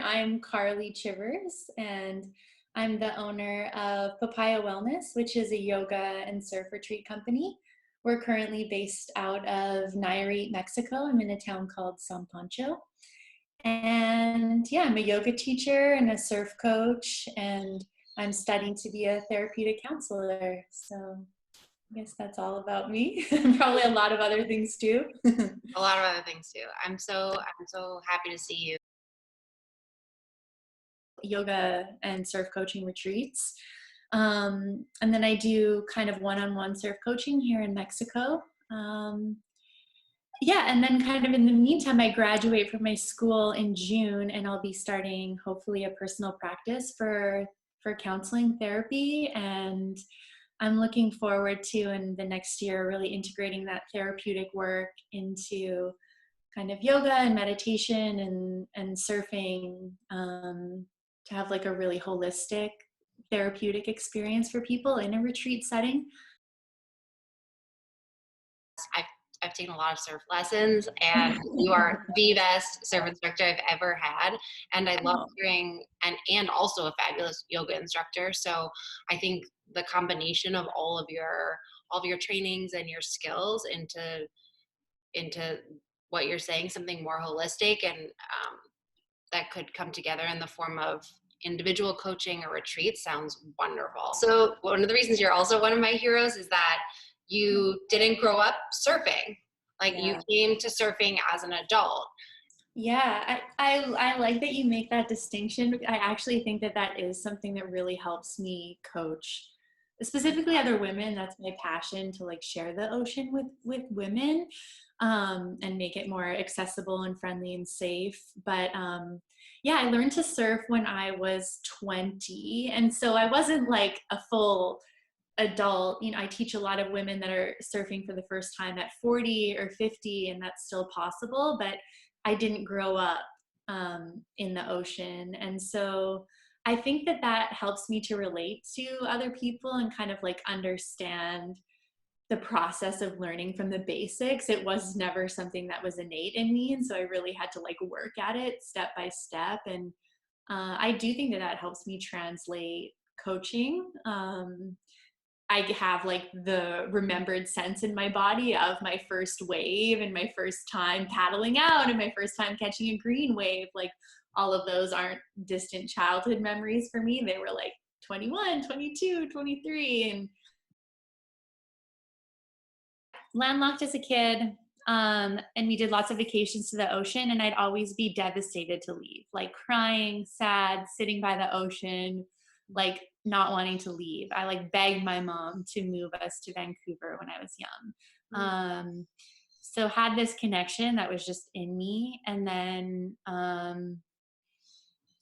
I'm Carly Chivers, and I'm the owner of Papaya Wellness, which is a yoga and surf retreat company. We're currently based out of Nayarit, Mexico. I'm in a town called San Pancho. And yeah, I'm a yoga teacher and a surf coach, and I'm studying to be a therapeutic counselor. So I guess that's all about me. Probably a lot of other things too. A lot of other things too. I'm so happy to see you. Yoga and surf coaching retreats. And then I do kind of one-on-one surf coaching here in Mexico. Yeah, and then kind of in the meantime, I graduate from my school in June, and I'll be starting hopefully a personal practice for counseling therapy. And I'm looking forward to in the next year really integrating that therapeutic work into kind of yoga and meditation and surfing, to have like a really holistic therapeutic experience for people in a retreat setting. I've taken a lot of surf lessons, and you are the best surf instructor I've ever had. And I love hearing, and also a fabulous yoga instructor. So I think the combination of all of your trainings and your skills into what you're saying, something more holistic and that could come together in the form of individual coaching or retreat sounds wonderful. So one of the reasons you're also one of my heroes is that you didn't grow up surfing. Like you came to surfing as an adult. Yeah, I like that you make that distinction. I actually think that that is something that really helps me coach, specifically other women. That's my passion, to like share the ocean with women, and make it more accessible and friendly and safe. But yeah, I learned to surf when I was 20, and so I wasn't like a full adult. I teach a lot of women that are surfing for the first time at 40 or 50, and that's still possible, but I didn't grow up in the ocean. And so I think that that helps me to relate to other people and kind of like understand the process of learning from the basics. It was never something that was innate in me, and so I really had to like work at it step by step. And I do think that that helps me translate coaching. I have like the remembered sense in my body of my first wave and my first time paddling out and my first time catching a green wave. Like all of those aren't distant childhood memories for me. They were like 21, 22, 23, and landlocked as a kid. And we did lots of vacations to the ocean, and I'd always be devastated to leave, like crying, sad, sitting by the ocean, like not wanting to leave. I like begged my mom to move us to Vancouver when I was young. So had this connection that was just in me. And then,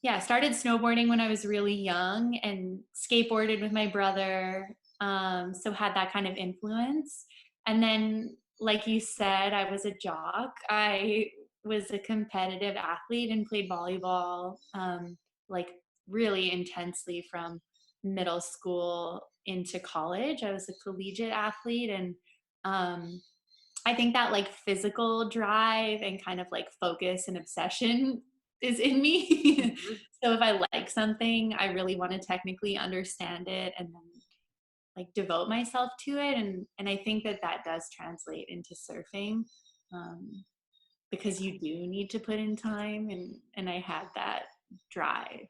yeah, started snowboarding when I was really young and skateboarded with my brother. So had that kind of influence. And then, like you said, I was a jock. I was a competitive athlete and played volleyball, like really intensely from middle school into college. I was a collegiate athlete, and I think that like physical drive and kind of like focus and obsession is in me. So if I like something, I really want to technically understand it and then like devote myself to it. And I think that that does translate into surfing, because you do need to put in time, and I had that drive.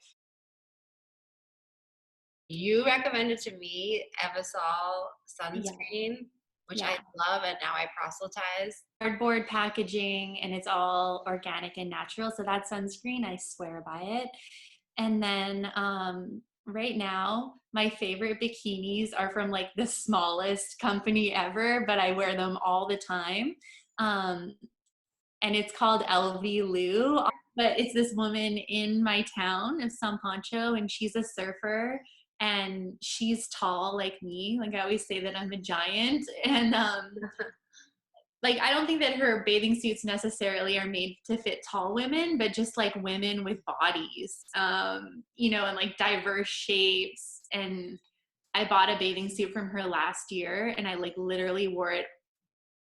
You recommended to me Evasol sunscreen, which I love, and now I proselytize. Cardboard packaging, and it's all organic and natural. So that sunscreen, I swear by it. And then right now, my favorite bikinis are from like the smallest company ever, but I wear them all the time. And it's called LV Lou. But it's this woman in my town of San Pancho, and she's a surfer, and she's tall like me. Like I always say that I'm a giant. And like I don't think that her bathing suits necessarily are made to fit tall women, but just like women with bodies, and like diverse shapes. And I bought a bathing suit from her last year, and I like literally wore it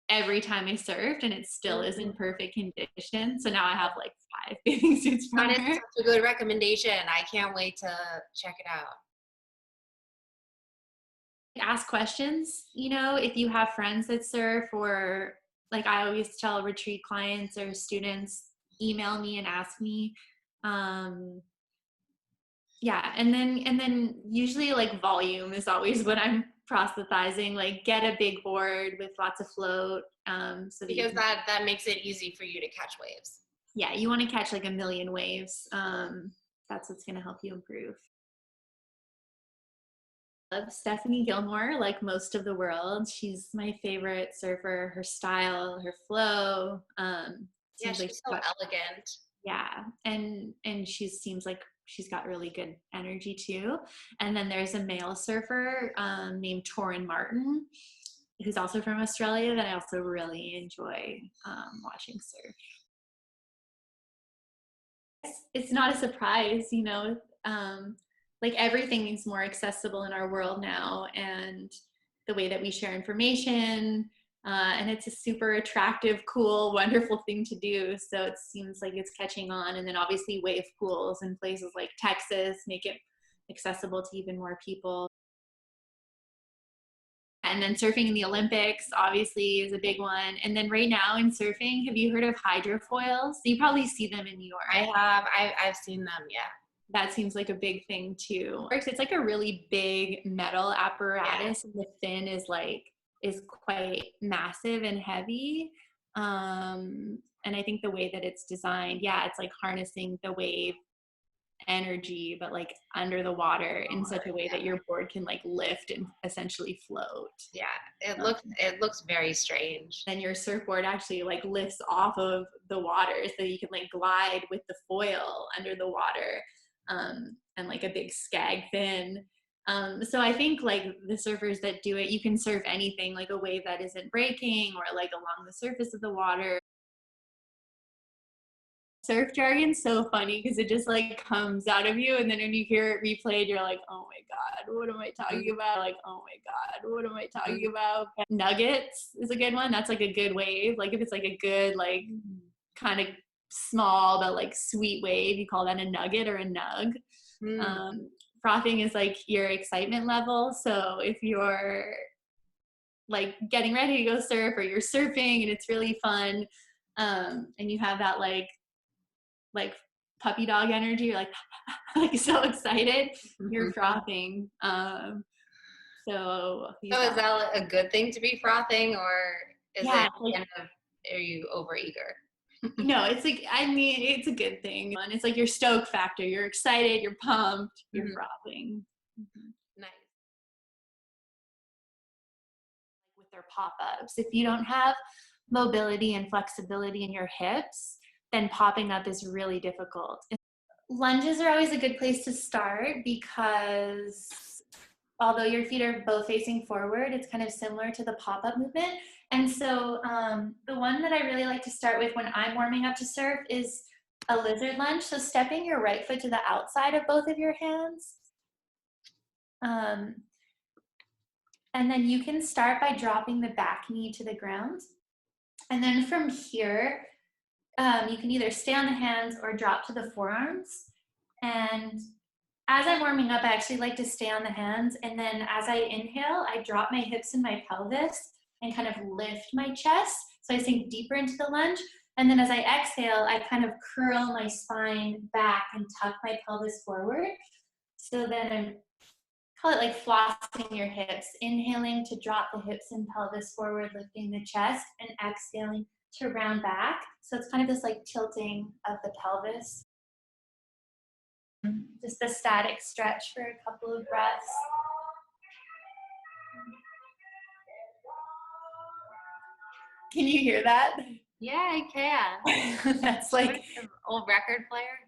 every time I surfed, and it still is in perfect condition. So now I have like 5 bathing suits from That is her. such a good recommendation. I can't wait to check it out. Ask questions, you know, if you have friends that surf, or like I always tell retreat clients or students, email me and ask me. Um, yeah, and then usually like volume is always what I'm proselytizing, like get a big board with lots of float, so that you Because can, that makes it easy for you to catch waves. yeah, you want to catch like a million waves. That's what's going to help you improve. Love Stephanie Gilmore, like most of the world. She's my favorite surfer. Her style, her flow, Yeah, seems like she's so elegant. yeah, and she seems like she's got really good energy too. And then there's a male surfer named Torren Martyn, who's also from Australia, that I also really enjoy watching surf. It's not a surprise, you know. Like everything is more accessible in our world now, and the way that we share information, and it's a super attractive, cool, wonderful thing to do. So it seems like it's catching on. And then obviously wave pools in places like Texas make it accessible to even more people. And then surfing in the Olympics obviously is a big one. And then right now in surfing, have you heard of hydrofoils? You probably see them in New York. I have. I've seen them. Yeah. That seems like a big thing too. It's like a really big metal apparatus, and the fin is quite massive and heavy. And I think the way that it's designed, yeah, it's like harnessing the wave energy, but like under the water in such a way that your board can like lift and essentially float. Yeah, it looks very strange. Then your surfboard actually like lifts off of the water, so you can like glide with the foil under the water, and like a big skag fin. So I think like the surfers that do it, you can surf anything, like a wave that isn't breaking or like along the surface of the water. Surf jargon's so funny because it just like comes out of you, and then when you hear it replayed, you're like, oh my god, what am I talking about? Like, oh my god, what am I talking about? Nuggets is a good one. That's like a good wave. Like if it's like a good like kind of small but like sweet wave, you call that a nugget or a nug. Frothing is like your excitement level. So if you're like getting ready to go surf, or you're surfing and it's really fun, and you have that like puppy dog energy, you're like like so excited, you're frothing. So is that a good thing to be frothing, or is yeah, it like, kind of, are you overeager? no, it's like, I mean, it's a good thing. And it's like your stoke factor. You're excited, you're pumped, you're frothing. Nice. With their pop-ups, if you don't have mobility and flexibility in your hips, then popping up is really difficult. Lunges are always a good place to start because although your feet are both facing forward, it's kind of similar to the pop-up movement. And so the one that I really like to start with when I'm warming up to surf is a lizard lunge. So stepping your right foot to the outside of both of your hands. And then you can start by dropping the back knee to the ground. And then from here, you can either stay on the hands or drop to the forearms. And as I'm warming up, I actually like to stay on the hands. And then as I inhale, I drop my hips and my pelvis and kind of lift my chest. So I sink deeper into the lunge. And then as I exhale, I kind of curl my spine back and tuck my pelvis forward. So then I'm, call it like flossing your hips, inhaling to drop the hips and pelvis forward, lifting the chest, and exhaling to round back. So it's kind of this like tilting of the pelvis. Just a static stretch for a couple of breaths. Can you hear that? Yeah, I can. That's like an old record player.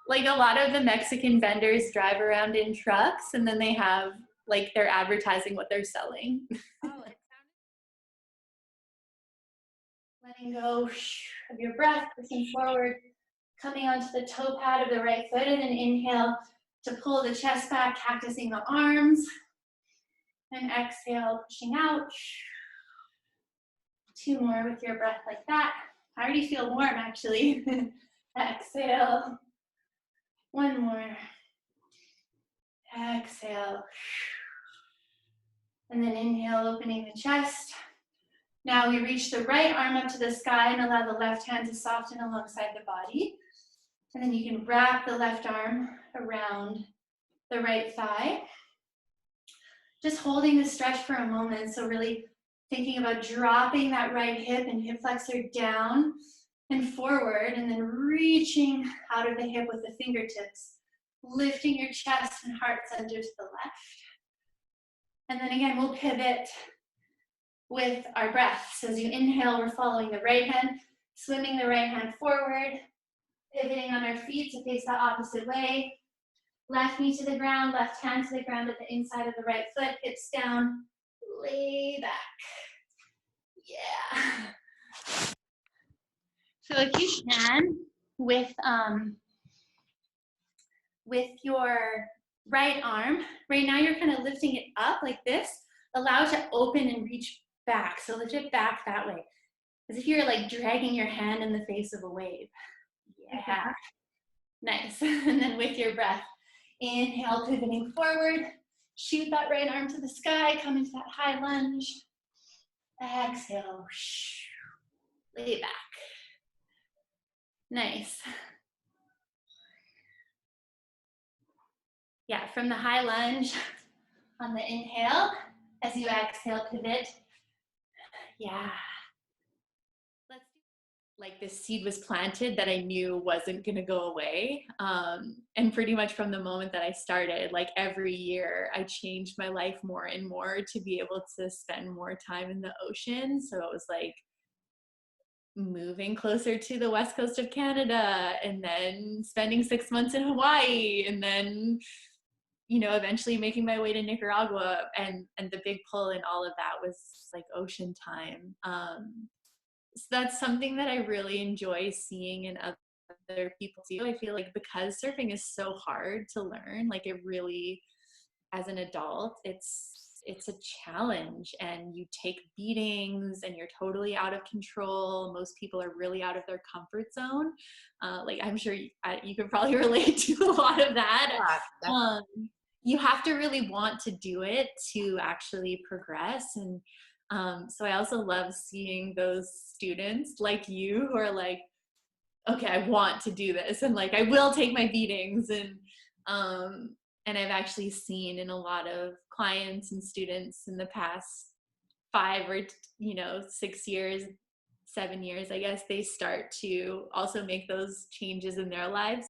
Like a lot of the Mexican vendors drive around in trucks, and then they have like they're advertising what they're selling. Oh, Letting go of your breath, pushing forward, coming onto the toe pad of the right foot, and then inhale to pull the chest back, cactusing the arms, and exhale, pushing out. 2 more with your breath like that. I already feel warm, actually. Exhale. One more. Exhale. And then inhale, opening the chest. Now we reach the right arm up to the sky and allow the left hand to soften alongside the body. And then you can wrap the left arm around the right thigh. Just holding the stretch for a moment. So really thinking about dropping that right hip and hip flexor down and forward, and then reaching out of the hip with the fingertips, lifting your chest and heart center to the left. And then again, we'll pivot with our breath. So as you inhale, we're following the right hand, swimming the right hand forward, pivoting on our feet to face the opposite way. Left knee to the ground, left hand to the ground at the inside of the right foot, hips down, lay back. Yeah. So if you can, with your right arm, right now you're kind of lifting it up like this, allow it to open and reach back. So lift it back that way, as if you're like dragging your hand in the face of a wave. Yeah. Nice. And then with your breath, inhale, pivoting forward, shoot that right arm to the sky, come into that high lunge. Exhale, lay back. Nice. Yeah, from the high lunge on the inhale, as you exhale, pivot. Yeah. Let's do, like this seed was planted that I knew wasn't going to go away. And pretty much from the moment that I started, like every year, I changed my life more and more to be able to spend more time in the ocean. So it was like moving closer to the west coast of Canada, and then spending 6 months in Hawaii, and then eventually making my way to Nicaragua, and the big pull in all of that was like ocean time. So that's something that I really enjoy seeing in other people too. I feel like because surfing is so hard to learn, like it really, as an adult, it's a challenge, and you take beatings and you're totally out of control. Most people are really out of their comfort zone. Like I'm sure you could probably relate to a lot of that. Yeah, You have to really want to do it to actually progress. And so I also love seeing those students like you who are like, okay, I want to do this, and like I will take my beatings. And I've actually seen in a lot of clients and students in the past 5 or 6 years, 7 years, I guess, they start to also make those changes in their lives.